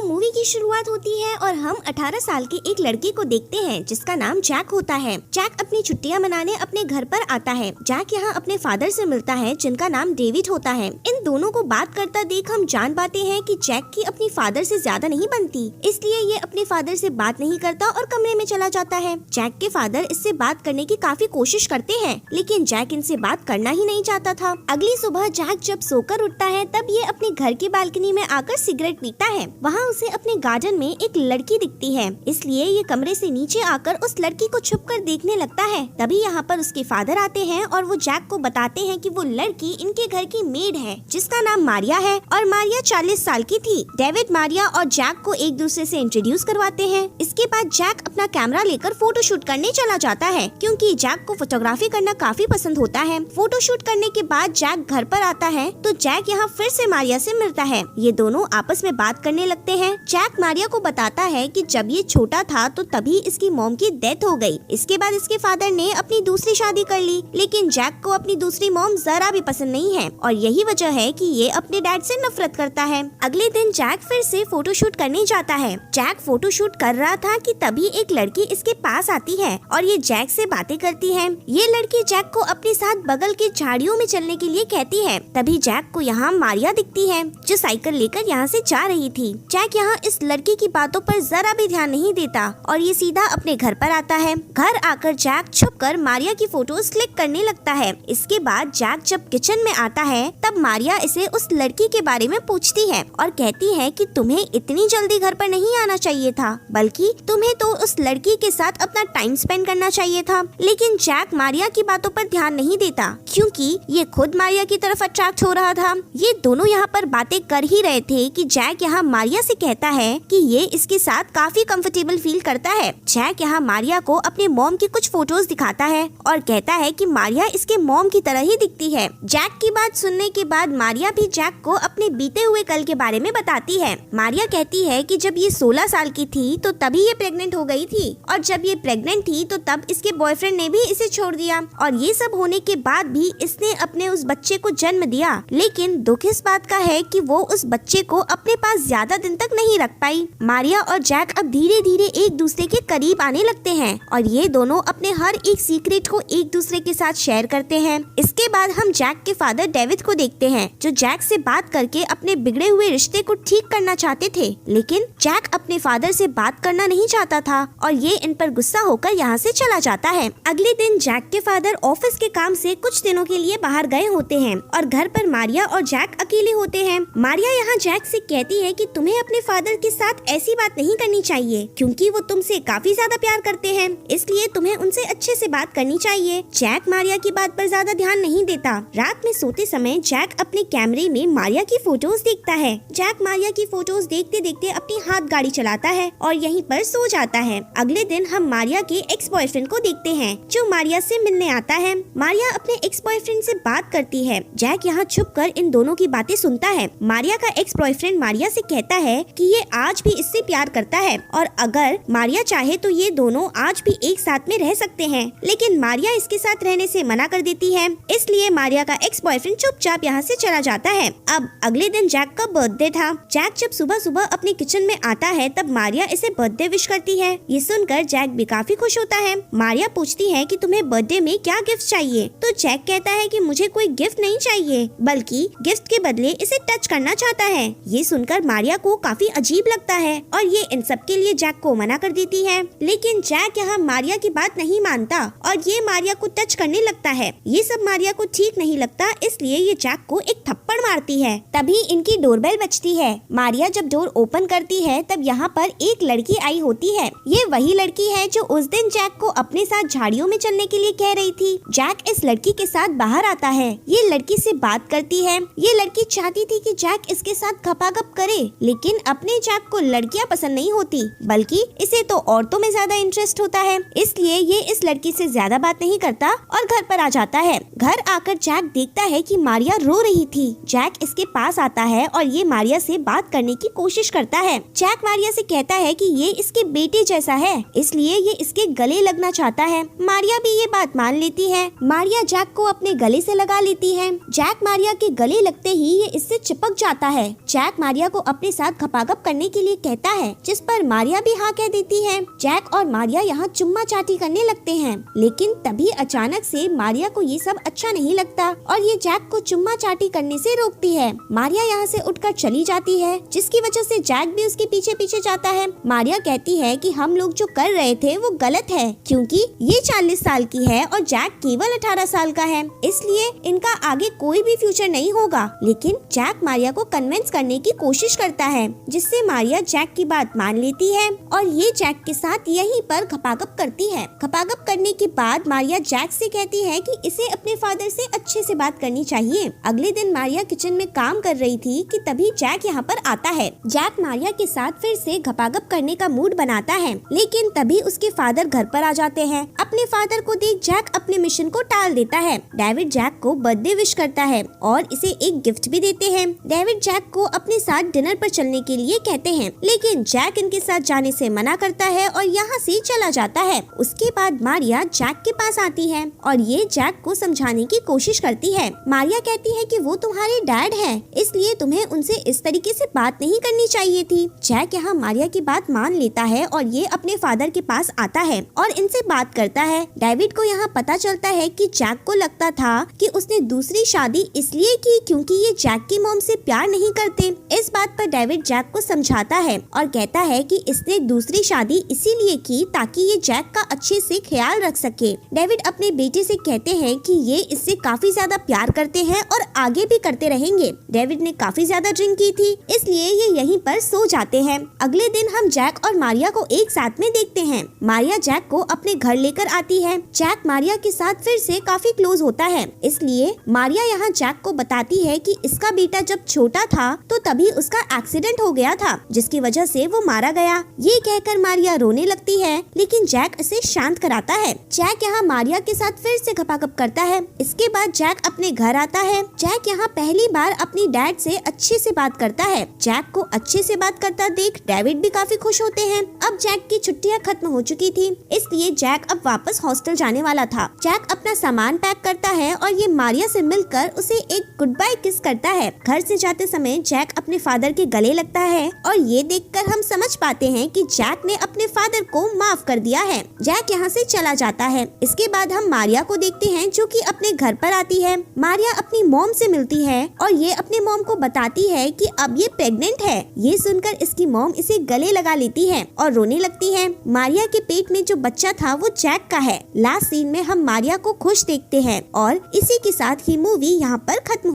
तो मूवी की शुरुआत होती है और हम 18 साल के एक लड़के को देखते हैं जिसका नाम जैक होता है। जैक अपनी छुट्टियां मनाने अपने घर पर आता है। जैक यहाँ अपने फादर से मिलता है जिनका नाम डेविड होता है। इन दोनों को बात करता देख हम जान पाते हैं कि जैक की अपनी फादर से ज्यादा नहीं बनती, इसलिए ये अपने फादर से बात नहीं करता और कमरे में चला जाता है। जैक के फादर इससे बात करने की काफी कोशिश करते हैं, लेकिन जैक इनसे बात करना ही नहीं चाहता था। अगली सुबह जैक जब सोकर उठता है तब ये अपने घर की बालकनी में आकर सिगरेट पीता है। वहाँ उसे अपने गार्डन में एक लड़की दिखती है, इसलिए ये कमरे से नीचे आकर उस लड़की को छुपकर देखने लगता है। तभी यहाँ पर उसके फादर आते हैं और वो जैक को बताते हैं कि वो लड़की इनके घर की मेड है जिसका नाम मारिया है और मारिया 40 साल की थी। डेविड मारिया और जैक को एक दूसरे से इंट्रोड्यूस करवाते हैं। इसके बाद जैक अपना कैमरा लेकर फोटो शूट करने चला जाता है क्योंकि जैक को फोटोग्राफी करना काफी पसंद होता है। फोटो शूट करने के बाद जैक घर पर आता है तो जैक यहाँ फिर से मारिया से मिलता है। ये दोनों आपस में बात करने लगते हैं। जैक मारिया को बताता है कि जब ये छोटा था तो तभी इसकी मॉम की डेथ हो गई। इसके बाद इसके फादर ने अपनी दूसरी शादी कर ली, लेकिन जैक को अपनी दूसरी मॉम जरा भी पसंद नहीं है और यही वजह है कि ये अपने डैड से नफरत करता है। अगले दिन जैक फिर से फोटो शूट करने जाता है। जैक फोटो शूट कर रहा था कि तभी एक लड़की इसके पास आती है और ये जैक से बातें करती है। ये लड़की जैक को अपने साथ बगल के झाड़ियों में चलने के लिए कहती है। तभी जैक को यहाँ मारिया दिखती है जो साइकिल लेकर यहाँ से जा रही थी। जैक यहाँ इस लड़की की बातों पर जरा भी ध्यान नहीं देता और ये सीधा अपने घर पर आता है। घर आकर जैक छुपकर मारिया की फोटोज क्लिक करने लगता है। इसके बाद जैक जब किचन में आता है तब मारिया इसे उस लड़की के बारे में पूछती है और कहती है कि तुम्हें इतनी जल्दी घर पर नहीं आना चाहिए था, बल्कि तुम्हें तो उस लड़की के साथ अपना टाइम स्पेंड करना चाहिए था। लेकिन जैक मारिया की बातों पर ध्यान नहीं देता क्योंकि ये खुद मारिया की तरफ अट्रैक्ट हो रहा था। ये दोनों यहाँ पर बातें कर ही रहे थे कि जैक यहाँ मारिया से कहता है कि ये इसके साथ काफी कंफर्टेबल फील करता है। जैक यहाँ मारिया को अपने मॉम की कुछ फोटोज दिखाता है और कहता है कि मारिया इसके मॉम की तरह ही दिखती है। जैक की बात सुनने के बाद मारिया भी जैक को अपने बीते हुए कल के बारे में बताती है। मारिया कहती है कि जब ये 16 साल की थी तो तभी ये प्रेग्नेंट हो गई थी और जब ये प्रेग्नेंट थी तो तब इसके बॉयफ्रेंड ने भी इसे छोड़ दिया और ये सब होने के बाद भी इसने अपने उस बच्चे को जन्म दिया। लेकिन दुख इस बात का है कि वो उस बच्चे को अपने पास ज्यादा दिन तक नहीं रख पाई। मारिया और जैक अब धीरे धीरे एक दूसरे के करीब आने लगते हैं और ये दोनों अपने हर एक सीक्रेट को एक दूसरे के साथ शेयर करते हैं। इसके बाद हम जैक के फादर डेविड को देखते हैं जो जैक से बात करके अपने बिगड़े हुए रिश्ते को ठीक करना चाहते थे, लेकिन जैक अपने फादर से बात करना नहीं चाहता था और ये इन पर गुस्सा होकर यहाँ से चला जाता है। अगले दिन जैक के फादर ऑफिस के काम से कुछ दिनों के लिए बाहर गए होते हैं और घर पर मारिया और जैक अकेले होते हैं। मारिया यहाँ जैक से कहती है कि तुम्हें अपने फादर के साथ ऐसी बात नहीं करनी चाहिए क्योंकि वो तुमसे काफी ज्यादा प्यार करते हैं, इसलिए तुम्हें उनसे अच्छे से बात करनी चाहिए। जैक मारिया की बात पर ज्यादा ध्यान नहीं देता। रात में सोते समय जैक अपने कैमरे में मारिया की फोटोज देखता है। जैक मारिया की फोटोज देखते देखते अपनी हाथ गाड़ी चलाता है और यहीं पर सो जाता है। अगले दिन हम मारिया के एक्स बॉयफ्रेंड को देखते हैं जो मारिया से मिलने आता है। मारिया अपने एक्स बॉयफ्रेंड से बात करती है। जैक यहाँ छुपकर इन दोनों की बातें सुनता है। मारिया का एक्स बॉयफ्रेंड मारिया से कहता है कि ये आज भी इससे प्यार करता है और अगर मारिया चाहे तो ये दोनों आज भी एक साथ में रह सकते हैं, लेकिन मारिया इसके साथ रहने से मना कर देती है। इसलिए मारिया का एक्स बॉयफ्रेंड चुपचाप यहाँ से चला जाता है। अब अगले दिन जैक का बर्थडे था। जैक जब सुबह सुबह अपने किचन में आता है तब मारिया इसे बर्थडे विश करती है। ये सुनकर जैक भी काफी खुश होता है। मारिया पूछती है कि तुम्हें बर्थडे में क्या गिफ्ट चाहिए, तो जैक कहता है कि मुझे कोई गिफ्ट नहीं चाहिए, बल्कि गिफ्ट के बदले इसे टच करना चाहता है। ये सुनकर मारिया को काफी अजीब लगता है और ये इन सब के लिए जैक को मना कर देती है, लेकिन जैक यहाँ मारिया की बात नहीं मानता और ये मारिया को टच करने लगता है। ये सब मारिया को ठीक नहीं लगता, इसलिए ये जैक को एक थप्पड़ मारती है। तभी इनकी डोरबेल बजती है। मारिया जब डोर ओपन करती है तब यहाँ पर एक लड़की आई होती है। ये वही लड़की है जो उस दिन जैक को अपने साथ झाड़ियों में चलने के लिए कह रही थी। जैक इस लड़की के साथ बाहर आता है। ये लड़की से बात करती है। ये लड़की चाहती थी कि जैक इसके साथ गपागप करे, लेकिन अपने जैक को लड़कियां पसंद नहीं होती, बल्कि इसे तो औरतों में ज्यादा इंटरेस्ट होता है, इसलिए ये इस लड़की से ज्यादा बात नहीं करता और घर पर आ जाता है। घर आकर जैक देखता है कि मारिया रो रही थी। जैक इसके पास आता है और ये मारिया से बात करने की कोशिश करता है। जैक मारिया से कहता है कि ये इसके बेटे जैसा है, इसलिए ये इसके गले लगना चाहता है। मारिया भी ये बात मान लेती है। मारिया जैक को अपने गले से लगा लेती है। जैक मारिया के गले लगते ही ये इससे चिपक जाता है। जैक मारिया को अपने साथ खपागप करने के लिए कहता है, जिस पर मारिया भी हाँ कह देती है। जैक और मारिया यहाँ चुम्मा चाटी करने लगते हैं, लेकिन तभी अचानक से मारिया को ये सब अच्छा नहीं लगता और ये जैक को चुम्मा चाटी करने से रोकती है। मारिया यहाँ से उठकर चली जाती है, जिसकी वजह से जैक भी उसके पीछे पीछे जाता है। मारिया कहती है कि हम लोग जो कर रहे थे वो गलत है, क्योंकि ये 40 साल की है और जैक केवल 18 साल का है, इसलिए इनका आगे कोई भी फ्यूचर नहीं होगा। लेकिन जैक मारिया को कन्विंस करने की कोशिश करता है, जिससे मारिया जैक की बात मान लेती है और ये जैक के साथ यहीं पर खपागप करती है। खपागप करने के बाद मारिया जैक से कहती है कि इसे अपने फादर से अच्छे से बात करनी चाहिए। अगले दिन मारिया किचन में काम कर रही थी कि तभी जैक यहाँ पर आता है। जैक मारिया के साथ फिर से खपागप करने का मूड बनाता है, लेकिन तभी उसके फादर घर पर आ जाते हैं। अपने फादर को देख जैक अपने मिशन को टाल देता है। डेविड जैक को बर्थडे विश करता है और इसे एक गिफ्ट भी देते हैं। डेविड जैक को अपने साथ डिनर पर चलने के लिए कहते हैं, लेकिन जैक इनके साथ जाने से मना करता है और यहाँ से चला जाता है। उसके बाद मारिया जैक के पास आती है और ये जैक को समझाने की कोशिश करती है। मारिया कहती है कि वो तुम्हारे डैड हैं, इसलिए तुम्हें उनसे इस तरीके से बात नहीं करनी चाहिए थी। जैक यहाँ मारिया की बात मान लेता है और ये अपने फादर के पास आता है और इनसे बात करता है। डेविड को यहाँ पता चलता है कि जैक को लगता था कि उसने दूसरी शादी इसलिए की क्योंकि ये जैक की मॉम से प्यार नहीं करते। इस बात पर डेविड जैक को समझाता है और कहता है कि इसने दूसरी शादी इसीलिए की ताकि ये जैक का अच्छे से ख्याल रख सके। डेविड अपने बेटे से कहते हैं कि ये इससे काफी ज्यादा प्यार करते हैं और आगे भी करते रहेंगे। डेविड ने काफी ज्यादा ड्रिंक की थी, इसलिए ये यहीं पर सो जाते हैं। अगले दिन हम जैक और मारिया को एक साथ में देखते हैं। मारिया जैक को अपने घर लेकर आती है। जैक मारिया के साथ फिर से काफी क्लोज होता है, इसलिए मारिया यहाँ जैक को बताती है कि इसका बेटा जब छोटा था तो तभी उसका एक्सीडेंट हो गया था, जिसकी वजह से वो मारा गया। ये कहकर मारिया रोने लगती है, लेकिन जैक इसे शांत कराता है। जैक यहाँ मारिया के साथ फिर से खपाखप करता है। इसके बाद जैक अपने घर आता है। जैक यहाँ पहली बार अपनी डैड से अच्छे से बात करता है। जैक को अच्छे से बात करता देख डेविड भी काफी खुश होते हैं। अब जैक की छुट्टियाँ खत्म हो चुकी थी, इसलिए जैक अब वापस हॉस्टल जाने वाला था। जैक अपना सामान पैक करता है और ये मारिया से मिलकर उसे एक गुड बाय किस करता है। घर से जाते समय जैक अपने फादर के गले लगता है और ये देखकर हम समझ पाते हैं कि जैक ने अपने फादर को माफ कर दिया है। जैक यहाँ से चला जाता है। इसके बाद हम मारिया को देखते हैं जो कि अपने घर पर आती है। मारिया अपनी मॉम से मिलती है और ये अपने मॉम को बताती है कि अब ये प्रेग्नेंट है। ये सुनकर इसकी मॉम इसे गले लगा लेती है और रोने लगती है। मारिया के पेट में जो बच्चा था वो जैक का है। लास्ट सीन में हम मारिया को खुश देखते हैं और इसी के साथ ही मूवी यहाँ पर खत्म